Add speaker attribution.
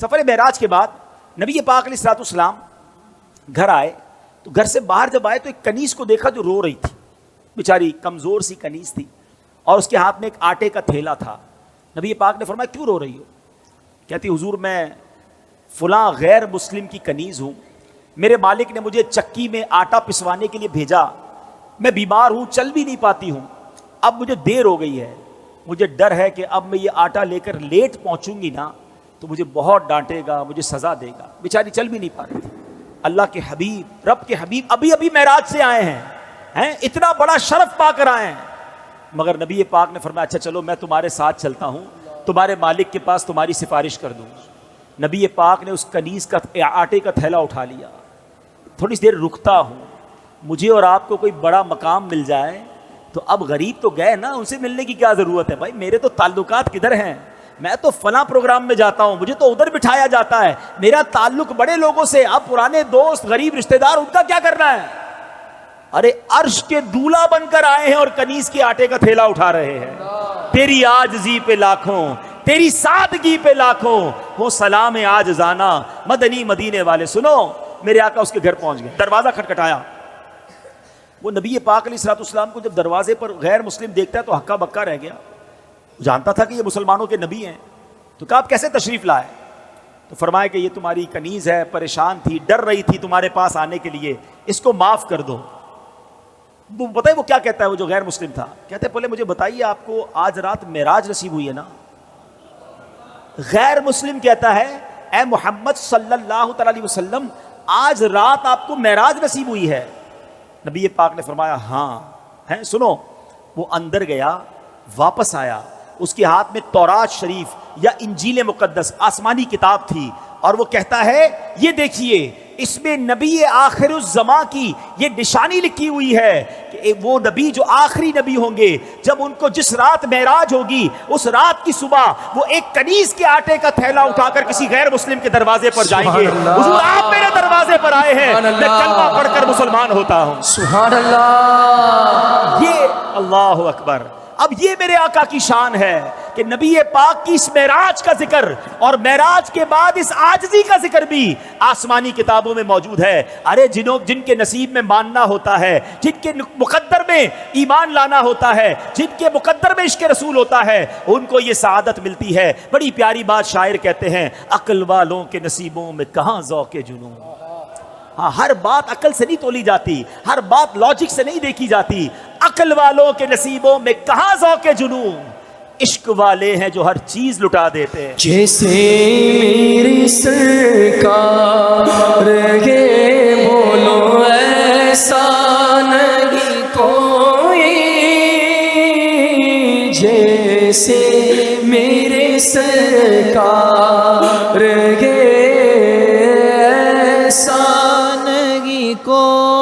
Speaker 1: سفر معراج کے بعد نبی پاک علیہ الصلوۃ والسلام گھر آئے تو گھر سے باہر جب آئے تو ایک کنیز کو دیکھا جو رو رہی تھی، بیچاری کمزور سی کنیز تھی اور اس کے ہاتھ میں ایک آٹے کا تھیلا تھا. نبی پاک نے فرمایا کیوں رو رہی ہو؟ کہتی حضور میں فلاں غیر مسلم کی کنیز ہوں، میرے مالک نے مجھے چکی میں آٹا پسوانے کے لیے بھیجا، میں بیمار ہوں، چل بھی نہیں پاتی ہوں، اب مجھے دیر ہو گئی ہے، مجھے ڈر ہے کہ اب میں یہ آٹا لے کر لیٹ پہنچوں گی نا تو مجھے بہت ڈانٹے گا، مجھے سزا دے گا. بیچاری چل بھی نہیں پا رہی تھی. اللہ کے حبیب، رب کے حبیب ابھی ابھی معراج سے آئے ہیں، اتنا بڑا شرف پا کر آئے ہیں، مگر نبی پاک نے فرمایا اچھا چلو میں تمہارے ساتھ چلتا ہوں، تمہارے مالک کے پاس تمہاری سفارش کر دوں. نبی پاک نے اس کنیز کا آٹے کا تھیلا اٹھا لیا. تھوڑی دیر رکتا ہوں، مجھے اور آپ کو کوئی بڑا مقام مل جائے تو اب غریب تو گئے نا، ان سے ملنے کی کیا ضرورت ہے بھائی، میرے تو تعلقات کدھر ہیں، میں تو فلاں پروگرام میں جاتا ہوں، مجھے تو ادھر بٹھایا جاتا ہے، میرا تعلق بڑے لوگوں سے، اب پرانے دوست غریب رشتہ دار ان کا کیا کرنا ہے. ارے عرش کے دولہا بن کر آئے ہیں اور کنیز کے آٹے کا تھیلا اٹھا رہے ہیں. تیری عاجزی پہ لاکھوں، تیری سادگی پہ لاکھوں وہ سلام عاجزانہ. مدنی مدینے والے سنو، میرے آقا اس کے گھر پہنچ گئے، دروازہ کھٹکھٹایا. وہ نبی پاک علیہ الصلوۃ والسلام کو جب دروازے پر غیر مسلم دیکھتا ہے تو ہکا بکا رہ گیا. جانتا تھا کہ یہ مسلمانوں کے نبی ہیں، تو کہا آپ کیسے تشریف لائے؟ تو فرمایا کہ یہ تمہاری کنیز ہے، پریشان تھی، ڈر رہی تھی تمہارے پاس آنے کے لیے، اس کو معاف کر دو. وہ بتائے وہ کیا کہتا ہے، وہ جو غیر مسلم تھا کہتے ہیں پہلے مجھے بتائیے آپ کو آج رات معراج نصیب ہوئی ہے نا؟ غیر مسلم کہتا ہے اے محمد صلی اللہ تعالی علیہ وسلم آج رات آپ کو معراج نصیب ہوئی ہے؟ نبی پاک نے فرمایا ہاں ہے. سنو، وہ اندر گیا، واپس آیا، اس کے ہاتھ میں تورات شریف یا انجیل مقدس آسمانی کتاب تھی، اور وہ کہتا ہے یہ دیکھیے اس میں نبی آخر الزماں کی یہ نشانی لکھی ہوئی ہے کہ وہ نبی جو آخری نبی ہوں گے، جب ان کو جس رات معراج ہوگی اس رات کی صبح وہ ایک کنیز کے آٹے کا تھیلا اٹھا کر کسی غیر مسلم کے دروازے پر جائیں گے. حضور آپ میرے دروازے پر آئے ہیں، میں کلمہ پڑھ کر مسلمان ہوتا ہوں.
Speaker 2: سبحان اللہ،
Speaker 1: یہ اللہ اکبر. اب یہ میرے آقا کی شان ہے کہ نبی پاک کی اس معراج کا ذکر اور معراج کے بعد اس عاجزی کا ذکر بھی آسمانی کتابوں میں موجود ہے. ارے جن کے نصیب میں ماننا ہوتا ہے، جن کے مقدر میں ایمان لانا ہوتا ہے، جن کے مقدر میں عشق رسول ہوتا ہے، ان کو یہ سعادت ملتی ہے. بڑی پیاری بات شاعر کہتے ہیں، عقل والوں کے نصیبوں میں کہاں ذوق جنون. ہاں، ہر بات عقل سے نہیں تولی جاتی، ہر بات لاجک سے نہیں دیکھی جاتی. عقل والوں کے نصیبوں میں کہاں ذوق جنون، عشق والے ہیں جو ہر چیز لٹا دیتے ہیں.
Speaker 2: جیسے میری سرکار گے بولو ایسا نہیں کوئی، جیسے میرے سرکار گے ایسا نہیں کوئی.